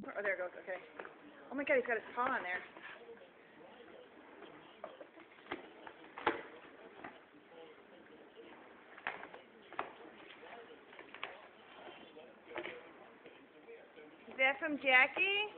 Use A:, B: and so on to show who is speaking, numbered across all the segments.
A: Oh, there it goes. Okay. Oh my God, he's got his paw on there. Is that from Jackie?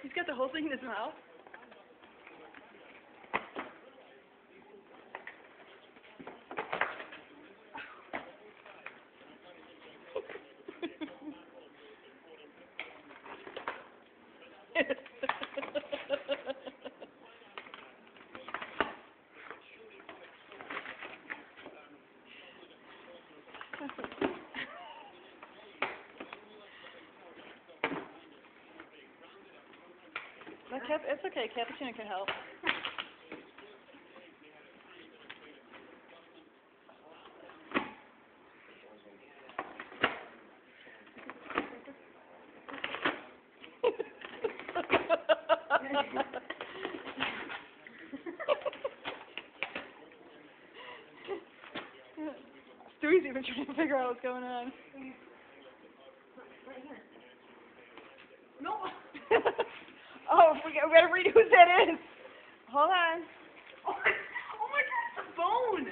A: He's got the whole thing in his mouth. It's okay. Cappuccino can help. Stewie's even trying to figure out what's going on.
B: No.
A: Oh, we gotta read whose that is. Hold on.
B: Oh my God, it's a bone.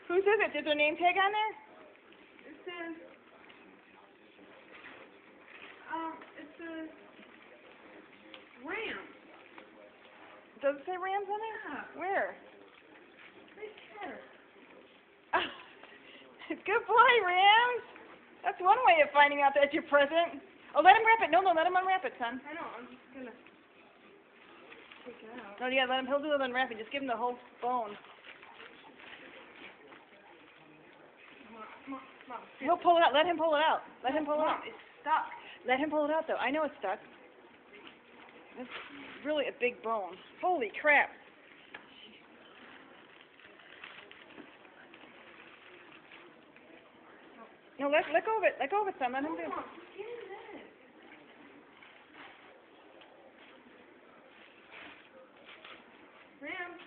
A: Whose is it? Is there a name tag on there?
B: It says, it says Ram.
A: Does it say Rams on there?
B: Yeah.
A: Where?
B: Right here.
A: Good boy, Rams. That's one way of finding out that you're present. Oh, let him wrap it. No, let him unwrap it, son.
B: I know, I'm just gonna take it out.
A: No, yeah, he'll do the unwrapping. Just give him the whole bone.
B: Come on.
A: He'll pull it out. Let him pull it out. Let him pull it out.
B: It's stuck.
A: Let him pull it out, though. I know it's stuck. It's really a big bone. Holy crap. No, let go of it. Let go of it, son. Let him do it.
B: Ram.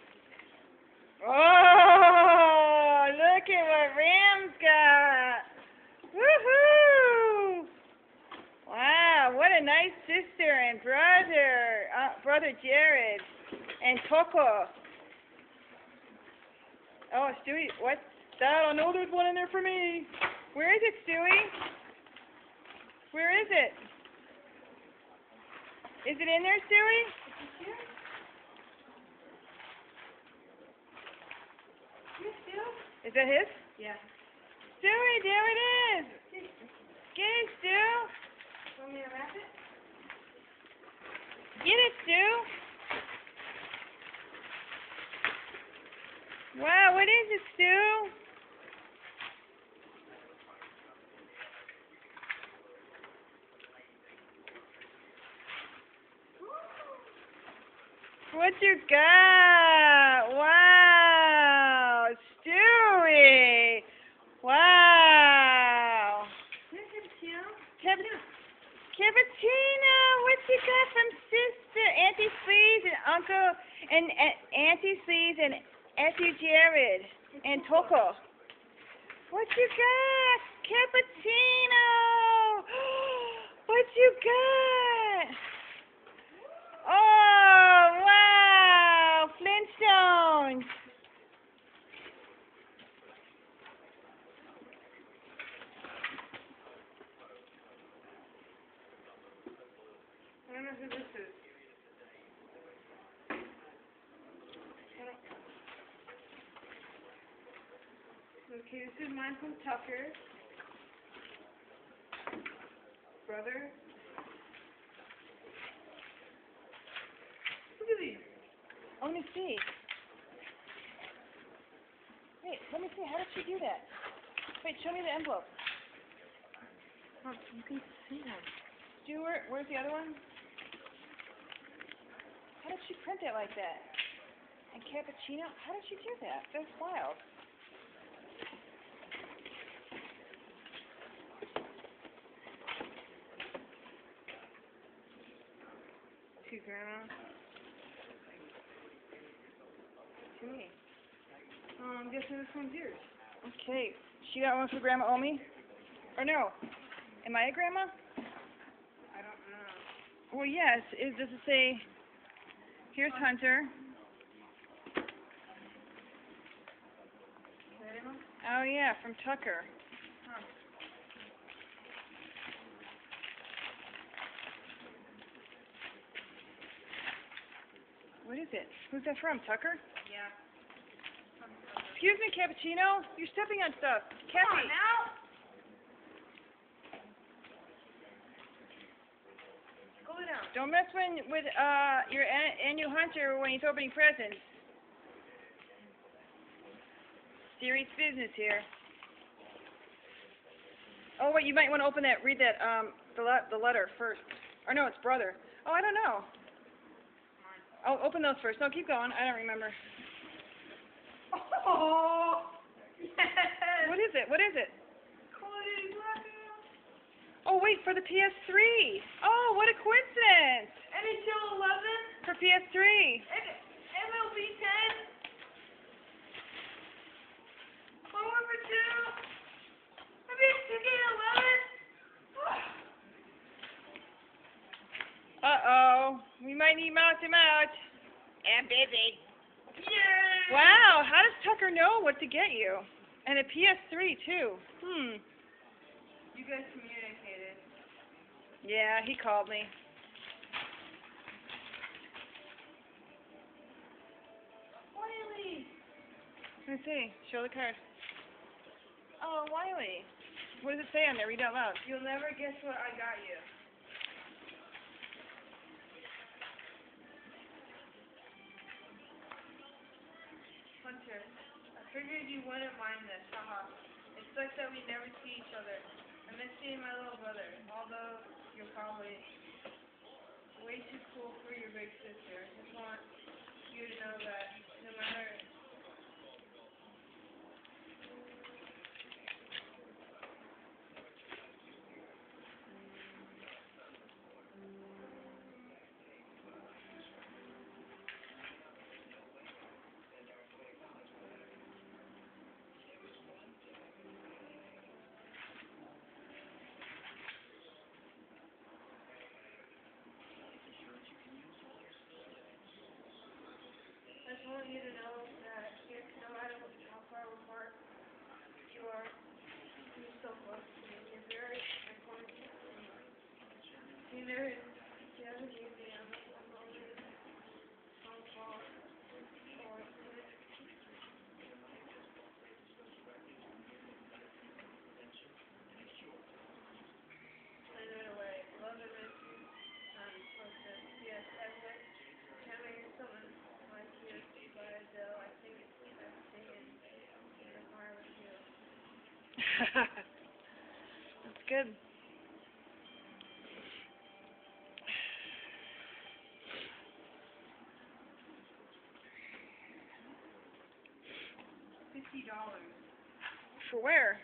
A: Oh, look at what Ram's got. Woohoo! Wow, what a nice sister and brother. Brother Jared and Coco. Oh, Stewie, what's that? I know there's one in there for me. Where is it, Stewie? Where is it? Is it in there, Stewie? Is that his?
B: Yeah.
A: Stewie, there it is. Get it, Stu.
B: Want me to wrap it?
A: Get it, Stu. Wow, what is it, Stu? What you got? Wow, Stewie. Wow. Cappuccino, what you got from Sister Auntie Sleeves and Uncle and Auntie Sleeves and Auntie Jared and Toco? What you got? Cappuccino. What you got? Oh, wow, Flintstones.
B: I don't know who this is. Okay, this is mine from Tucker. Brother. Look at these.
A: Let me see. Wait, let me see. How did she do that? Wait, show me the envelope.
B: Oh, you can see them.
A: Stuart, where's the other one? How did she print it like that? And cappuccino? How did she do that? That's wild.
B: To Grandma. To me. I'm guessing this one's yours.
A: Okay. She got one for Grandma Omi? Or no? Am I a grandma?
B: I don't know.
A: Well, yes. Does it say, here's Hunter. Oh, yeah, from Tucker.
B: Huh.
A: What is it? Who's that from? Tucker?
B: Yeah.
A: Excuse me, Cappuccino. You're stepping on stuff.
B: Come on
A: Cappy.
B: now. Go down.
A: Don't mess with your new Hunter when he's opening presents. Serious business here. Oh wait, you might want to open that. Read that. The letter first. Or no, it's brother. Oh, I don't know. Oh, open those first. No, keep going. I don't remember.
B: Oh. Yes.
A: What is it? What is it?
B: Cody Blackout.
A: Oh wait, for the PS3. Oh, what a coincidence.
B: NHL 11.
A: For PS3.
B: MLB 10. Forward for 2. Maybe it's 2K11.
A: Uh-oh. We might need mouth to mouth. I'm busy.
B: Yay!
A: Wow, how does Tucker know what to get you? And a PS3 too.
B: You guys communicated.
A: Yeah, he called me.
B: Wiley!
A: Let me see. Show the card. Oh, Wiley. What does it say on there? Read it out loud.
B: You'll never guess what I got you. Hunter, I figured you wouldn't mind this, haha. It sucks that we never see each other. I miss seeing my little brother, although you're probably way too cool for your big sister. I just want you to know that no matter... I just want you to know that no matter how far apart you are, you're so close to me. You're very important to me. Either if you ever need me, I'm always on call. Or send it away. Love and miss you. Listen. Yes, having someone like you by Adele, I think it's the best thing in the car with you.
A: That's good.
B: $50.
A: For where?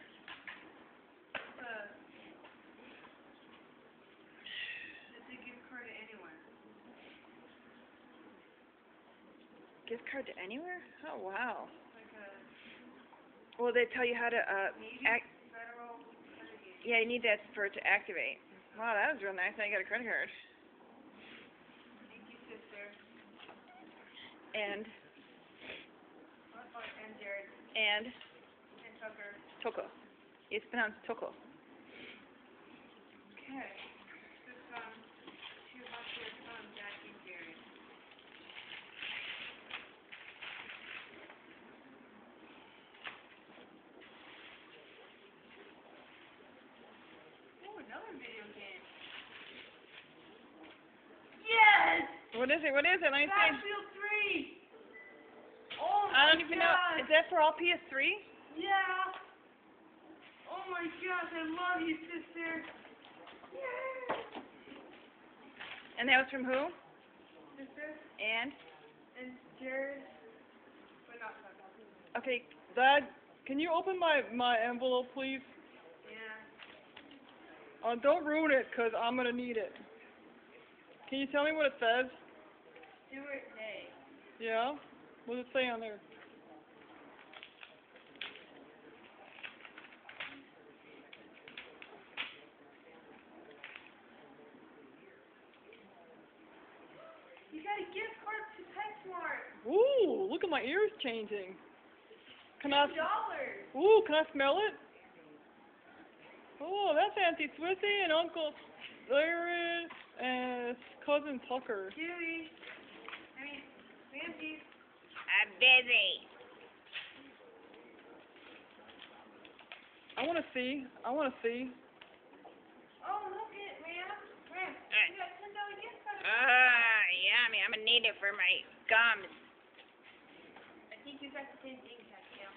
B: It's a gift card to anywhere.
A: Gift card to anywhere? Oh, wow.
B: Like a
A: Well, they tell you how to,
B: Navy Federal credit union.
A: yeah, you need that for it to activate. Wow, that was real nice. Now you got a credit card.
B: Thank you, sister.
A: And
B: And Jared.
A: And
B: Tucker.
A: Toko. It's pronounced Toko.
B: Okay. This to Hunter from Jack and Jared. Oh, another video game. Yes!
A: What is it? What is it? Let me see.
B: Battlefield 3! Oh my
A: I don't even know.
B: God.
A: Is that for all PS3?
B: Yeah! Oh my gosh, I love you, sister! Yay!
A: And that was from who?
B: Sister?
A: And?
B: Jared? But not Tucker.
A: Okay, Dad, can you open my envelope, please?
B: Yeah.
A: Don't ruin it, 'cause I'm going to need it. Can you tell me what it says?
B: Stuart Day.
A: Yeah? What does it say on there?
B: got a gift card to PetSmart.
A: Ooh, look at my ears changing. Can I?
B: $2.
A: Ooh, can I smell it? Oh, that's Auntie Swissy and Uncle Larry and cousin Tucker.
B: Dewey. Nancy.
C: I'm busy.
A: I wanna see.
B: Oh, look it, ma'am. Ma'am, you got $10 gift card.
C: Yummy. I'm gonna need it for my gums.
B: I think you got the same thing, Tatiana.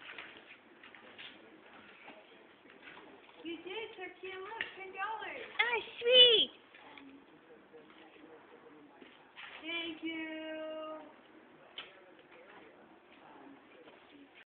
B: You did, Tatiana. Look, $10.
C: Ah, sweet.
B: Thank you.